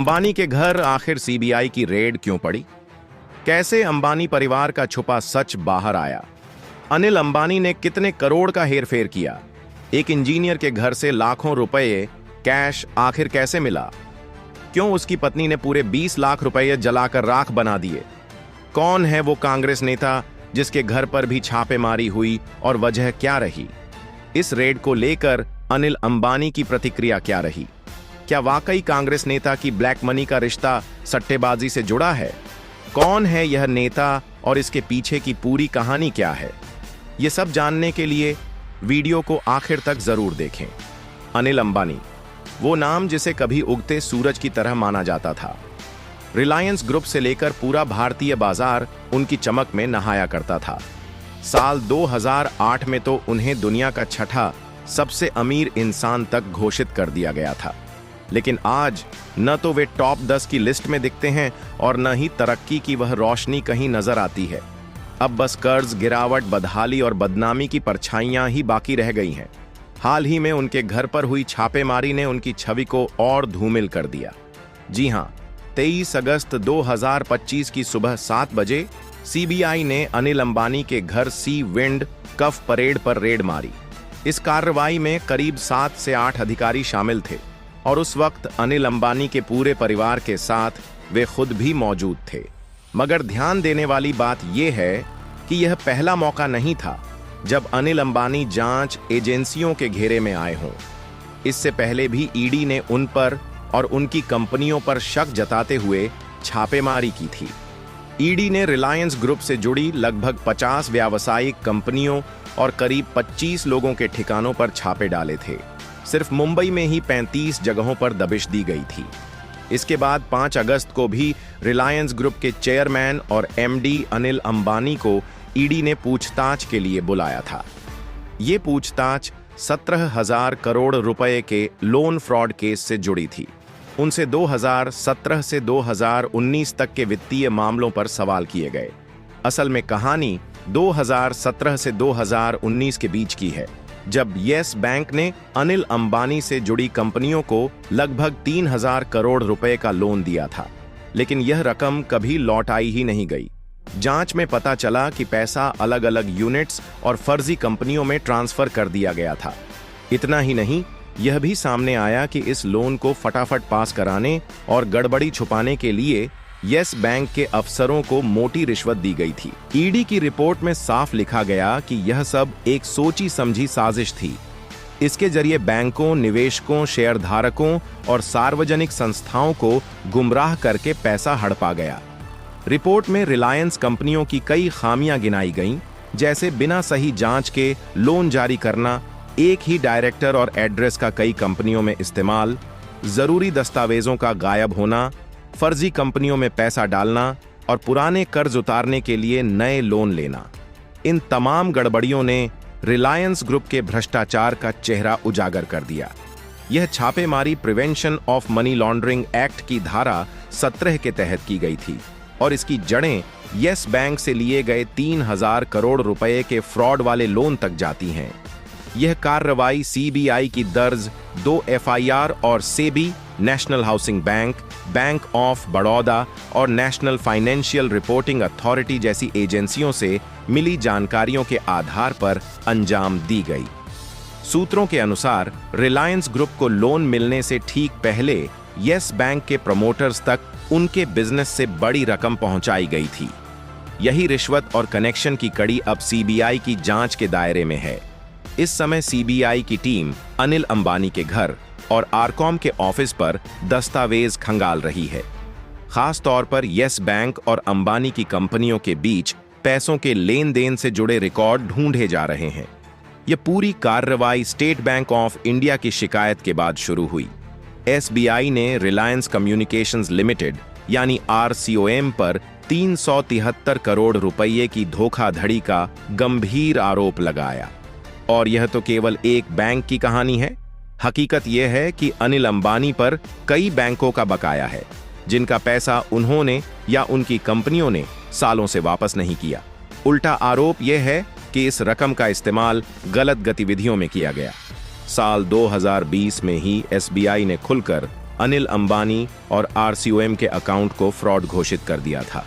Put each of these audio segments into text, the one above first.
अंबानी के घर आखिर सीबीआई की रेड क्यों पड़ी? कैसे अंबानी परिवार का छुपा सच बाहर आया? अनिल अंबानी ने कितने करोड़ का हेरफेर किया? एक इंजीनियर के घर से लाखों रुपए कैश आखिर कैसे मिला? क्यों उसकी पत्नी ने पूरे 20 लाख रुपए जलाकर राख बना दिए? कौन है वो कांग्रेस नेता जिसके घर पर भी छापेमारी हुई और वजह क्या रही? इस रेड को लेकर अनिल अंबानी की प्रतिक्रिया क्या रही? क्या वाकई कांग्रेस नेता की ब्लैक मनी का रिश्ता सट्टेबाजी से जुड़ा है? कौन है यह नेता और इसके पीछे की पूरी कहानी क्या है? ये सब जानने के लिए वीडियो को आखिर तक जरूर देखें। अनिल अंबानी, वो नाम जिसे कभी उगते सूरज की तरह माना जाता था। रिलायंस ग्रुप से लेकर पूरा भारतीय बाजार उनकी चमक में नहाया करता था। साल 2008 में तो उन्हें दुनिया का छठा सबसे अमीर इंसान तक घोषित कर दिया गया था। लेकिन आज न तो वे टॉप 10 की लिस्ट में दिखते हैं और न ही तरक्की की वह रोशनी कहीं नजर आती है। अब बस कर्ज, गिरावट, बदहाली और बदनामी की परछाइयां ही बाकी रह गई हैं। हाल ही में उनके घर पर हुई छापेमारी ने उनकी छवि को और धूमिल कर दिया। जी हां, 23 अगस्त 2025 की सुबह 7 बजे सीबीआई ने अनिल अंबानी के घर सी विंड कफ परेड पर रेड मारी। इस कार्रवाई में करीब 7 से 8 अधिकारी शामिल थे और उस वक्त अनिल अंबानी के पूरे परिवार के साथ वे खुद भी मौजूद थे। मगर ध्यान देने वाली बात यह है कि यह पहला मौका नहीं था जब अनिल अंबानी जांच एजेंसियों के घेरे में आए हों। इससे पहले भी ईडी ने उन पर और उनकी कंपनियों पर शक जताते हुए छापेमारी की थी। ईडी ने रिलायंस ग्रुप से जुड़ी लगभग 50 व्यावसायिक कंपनियों और करीब 25 लोगों के ठिकानों पर छापे डाले थे। सिर्फ मुंबई में ही 35 जगहों पर दबिश दी गई थी। इसके बाद 5 अगस्त को भी रिलायंस ग्रुप के चेयरमैन और एमडी अनिल अंबानी को ईडी ने पूछताछ के लिए बुलाया था। ये पूछताछ 17,000 करोड़ रुपए के लोन फ्रॉड केस से जुड़ी थी। उनसे 2017 से 2019 तक के वित्तीय मामलों पर सवाल किए गए। असल में कहानी 2017 से 2019 के बीच की है, जब येस बैंक ने अनिल अंबानी से जुड़ी कंपनियों को लगभग 3,000 करोड़ रुपए का लोन दिया था। लेकिन यह रकम कभी लौट आई ही नहीं गई। जांच में पता चला कि पैसा अलग अलग यूनिट्स और फर्जी कंपनियों में ट्रांसफर कर दिया गया था। इतना ही नहीं, यह भी सामने आया कि इस लोन को फटाफट पास कराने और गड़बड़ी छुपाने के लिए येस बैंक के अफसरों को मोटी रिश्वत दी गई थी। ईडी की रिपोर्ट में साफ लिखा गया कि यह सब एक सोची समझी साजिश थी। इसके जरिए बैंकों, निवेशकों, शेयरधारकों और सार्वजनिक संस्थाओं को गुमराह करके पैसा हड़पा गया। रिपोर्ट में रिलायंस कंपनियों की कई खामियां गिनाई गईं, जैसे बिना सही जांच के लोन जारी करना, एक ही डायरेक्टर और एड्रेस का कई कंपनियों में इस्तेमाल, जरूरी दस्तावेजों का गायब होना, फर्जी कंपनियों में पैसा डालना और पुराने कर्ज उतारने के लिए नए लोन लेना। इन तमाम गड़बड़ियों ने रिलायंस ग्रुप के भ्रष्टाचार का चेहरा उजागर कर दिया। यह छापेमारी prevention of money laundering act की धारा 17 के तहत की गई थी और इसकी जड़ें येस बैंक से लिए गए 3,000 करोड़ रुपए के फ्रॉड वाले लोन तक जाती हैं। यह कार्रवाई सीबीआई की दर्ज 2 एफआईआर और SEBI, national housing bank, bank of Baroda और नेशनल फाइनेंशियल रिपोर्टिंग अथॉरिटी जैसी एजेंसियों से मिली जानकारियों के आधार पर अंजाम दी गई। सूत्रों के अनुसार रिलायंस ग्रुप को लोन मिलने से ठीक पहले येस बैंक के प्रमोटर्स तक उनके बिजनेस से बड़ी रकम पहुंचाई गई थी। यही रिश्वत और कनेक्शन की कड़ी अब सीबीआई की जांच के दायरे में है। इस समय सीबीआई की टीम अनिल अंबानी के घर और आरकॉम के ऑफिस पर दस्तावेज खंगाल रही है। खास तौर पर येस बैंक और अंबानी की कंपनियों के बीच पैसों के लेन देन से जुड़े रिकॉर्ड ढूंढे जा रहे हैं। यह पूरी कार्रवाई स्टेट बैंक ऑफ इंडिया की शिकायत के बाद शुरू हुई। एसबीआई ने रिलायंस कम्युनिकेशंस लिमिटेड यानी आरसीओएम पर 373 करोड़ रुपये की धोखाधड़ी का गंभीर आरोप लगाया। और यह तो केवल एक बैंक की कहानी है। हकीकत यह है कि अनिल अंबानी पर कई बैंकों का बकाया है, जिनका पैसा उन्होंने या उनकी कंपनियों ने सालों से वापस नहीं किया। उल्टा आरोप यह है कि इस रकम का इस्तेमाल गलत गतिविधियों में किया गया। साल 2020 में ही एसबीआई ने खुलकर अनिल अंबानी और आरसीओएम के अकाउंट को फ्रॉड घोषित कर दिया था,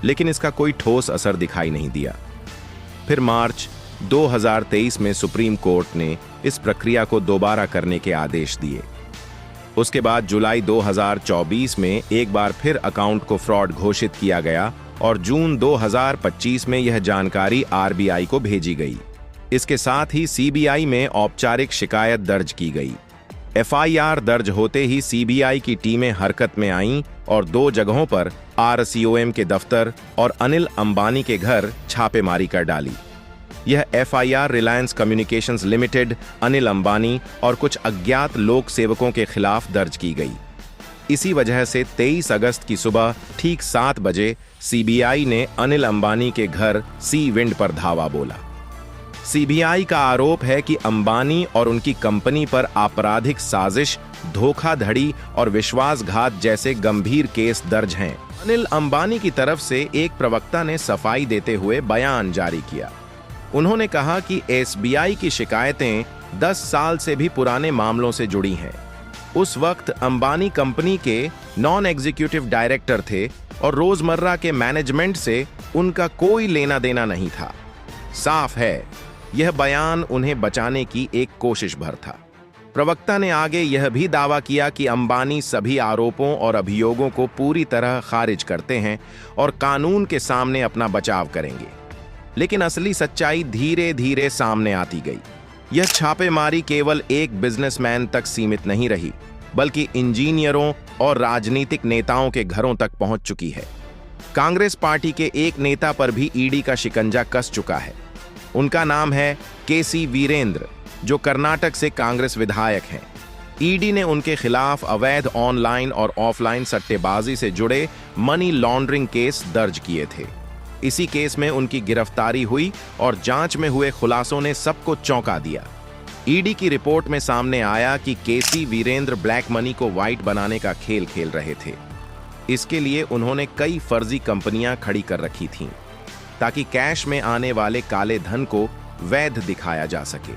लेकिन इसका कोई ठोस असर दिखाई नहीं दिया। फिर मार्च 2023 में सुप्रीम कोर्ट ने इस प्रक्रिया को दोबारा करने के आदेश दिए। उसके बाद जुलाई 2024 में एक बार फिर अकाउंट को फ्रॉड घोषित किया गया और जून 2025 में यह जानकारी आरबीआई को भेजी गई। इसके साथ ही सीबीआई में औपचारिक शिकायत दर्ज की गई। एफआईआर दर्ज होते ही सीबीआई की टीमें हरकत में आईं और 2 जगहों पर आरसीओएम के दफ्तर और अनिल अंबानी के घर छापेमारी कर डाली। यह FIR Reliance communications limited, Anil Ambani और कुछ अज्ञात लोक सेवकों के खिलाफ दर्ज की गई। इसी वजह से 23 अगस्त की सुबह ठीक 7 बजे सीबीआई ने अनिल अंबानी के घर सी विंड पर धावा बोला। सीबीआई का आरोप है कि अंबानी और उनकी कंपनी पर आपराधिक साजिश, धोखाधड़ी और विश्वासघात जैसे गंभीर केस दर्ज हैं। अनिल अंबानी की तरफ से एक प्रवक्ता ने सफाई देते हुए बयान जारी किया। उन्होंने कहा कि एसबीआई की शिकायतें 10 साल से भी पुराने मामलों से जुड़ी हैं। उस वक्त अंबानी कंपनी के नॉन एग्जीक्यूटिव डायरेक्टर थे और रोजमर्रा के मैनेजमेंट से उनका कोई लेना देना नहीं था। साफ है, यह बयान उन्हें बचाने की एक कोशिश भर था। प्रवक्ता ने आगे यह भी दावा किया कि अंबानी सभी आरोपों और अभियोगों को पूरी तरह खारिज करते हैं और कानून के सामने अपना बचाव करेंगे। लेकिन असली सच्चाई धीरे धीरे सामने आती गई। यह छापेमारी केवल एक बिजनेसमैन तक सीमित नहीं रही, बल्कि इंजीनियरों और राजनीतिक नेताओं के घरों तक पहुंच चुकी है। कांग्रेस पार्टी के एक नेता पर भी ईडी का शिकंजा कस चुका है। उनका नाम है केसी वीरेंद्र, जो कर्नाटक से कांग्रेस विधायक हैं। ईडी ने उनके खिलाफ अवैध ऑनलाइन और ऑफलाइन सट्टेबाजी से जुड़े मनी लॉन्ड्रिंग केस दर्ज किए थे। इसी केस में उनकी गिरफ्तारी हुई और जांच में हुए खुलासों ने सबको चौंका दिया। ईडी की रिपोर्ट में सामने आया कि केसी वीरेंद्र ब्लैक मनी को व्हाइट बनाने का खेल खेल रहे थे। इसके लिए उन्होंने कई फर्जी कंपनियां खड़ी कर रखी थीं, ताकि कैश में आने वाले काले धन को वैध दिखाया जा सके।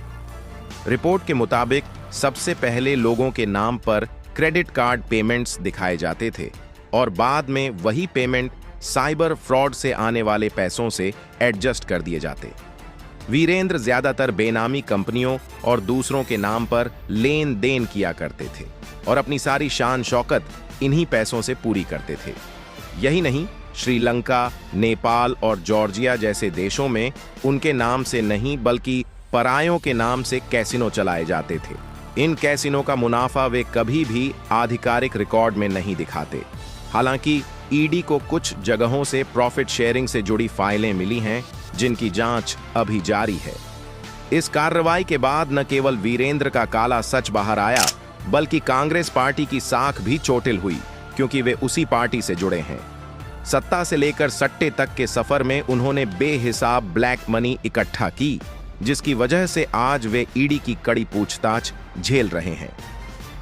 रिपोर्ट के मुताबिक सबसे पहले लोगों के नाम पर क्रेडिट कार्ड पेमेंट्स दिखाए जाते थे और बाद में वही पेमेंट साइबर फ्रॉड से आने वाले पैसों से एडजस्ट कर दिए जाते। वीरेंद्र ज्यादातर बेनामी कंपनियों और दूसरों के नाम पर लेन देन किया करते थे और अपनी सारी शान शौकत इन्हीं पैसों से पूरी करते थे। यही नहीं, श्रीलंका, नेपाल और जॉर्जिया जैसे देशों में उनके नाम से नहीं बल्कि परायों के नाम से कैसीनो चलाए जाते थे। इन कैसीनो का मुनाफा वे कभी भी आधिकारिक रिकॉर्ड में नहीं दिखाते। हालांकि ईडी को कुछ जगहों से प्रॉफिट शेयरिंग से जुड़ी फाइलें मिली हैं, जिनकी जांच अभी जारी है। इस कार्रवाई के बाद न केवल वीरेंद्र का काला सच बाहर आया, बल्कि कांग्रेस पार्टी की साख भी चोटिल हुई, क्योंकि वे उसी पार्टी से जुड़े हैं। सत्ता से लेकर सट्टे तक के सफर में उन्होंने बेहिसाब ब्लैक मनी इकट्ठा की, जिसकी वजह से आज वे ईडी की कड़ी पूछताछ झेल रहे हैं।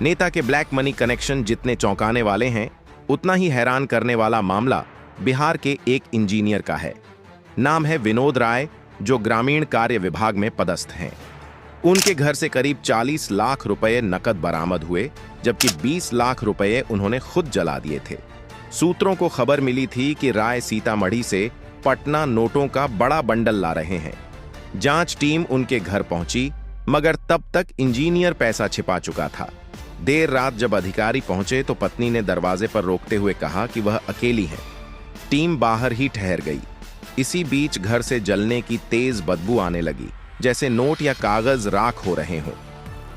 नेता के ब्लैक मनी कनेक्शन जितने चौंकाने वाले हैं, उतना ही हैरान करने वाला मामला बिहार के एक इंजीनियर का है। नाम है विनोद राय, जो ग्रामीण कार्य विभाग में पदस्थ हैं। उनके घर से करीब 40 लाख रुपए नकद बरामद हुए, जबकि 20 लाख रुपए उन्होंने खुद जला दिए थे। सूत्रों को खबर मिली थी कि राय सीतामढ़ी से पटना नोटों का बड़ा बंडल ला रहे हैं। जांच टीम उनके घर पहुंची, मगर तब तक इंजीनियर पैसा छिपा चुका था। देर रात जब अधिकारी पहुंचे तो पत्नी ने दरवाजे पर रोकते हुए कहा कि वह अकेली है। टीम बाहर ही ठहर गई। इसी बीच घर से जलने की तेज बदबू आने लगी, जैसे नोट या कागज राख हो रहे हों।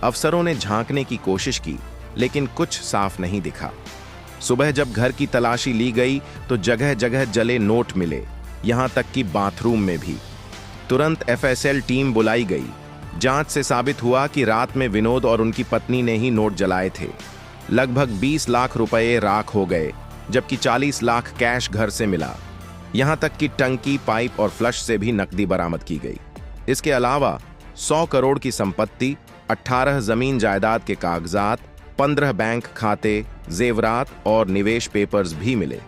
अफसरों ने झांकने की कोशिश की, लेकिन कुछ साफ नहीं दिखा। सुबह जब घर की तलाशी ली गई तो जगह जगह जले नोट मिले, यहां तक कि बाथरूम में भी। तुरंत एफएसएल टीम बुलाई गई। जांच से साबित हुआ कि रात में विनोद और उनकी पत्नी ने ही नोट जलाए थे। लगभग 20 लाख रुपए राख हो गए, जबकि 40 लाख कैश घर से मिला। यहां तक कि टंकी, पाइप और फ्लश से भी नकदी बरामद की गई। इसके अलावा 100 करोड़ की संपत्ति, 18 जमीन जायदाद के कागजात, 15 बैंक खाते, जेवरात और निवेश पेपर्स भी मिले।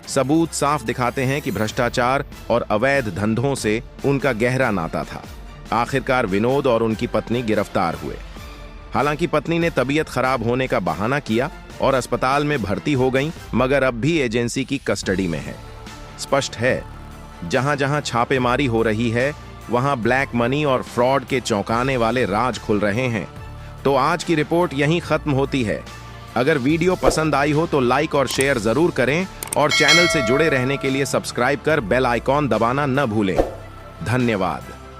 सबूत साफ दिखाते हैं कि भ्रष्टाचार और अवैध धंधों से उनका गहरा नाता था। आखिरकार विनोद और उनकी पत्नी गिरफ्तार हुए। हालांकि पत्नी ने तबीयत खराब होने का बहाना किया और अस्पताल में भर्ती हो गईं, मगर अब भी एजेंसी की कस्टडी में है। स्पष्ट है, जहां जहां छापेमारी हो रही है वहां ब्लैक मनी और फ्रॉड के चौंकाने वाले राज खुल रहे हैं। तो आज की रिपोर्ट यहीं खत्म होती है। अगर वीडियो पसंद आई हो तो लाइक और शेयर जरूर करें और चैनल से जुड़े रहने के लिए सब्सक्राइब कर बेल आइकॉन दबाना न भूलें। धन्यवाद।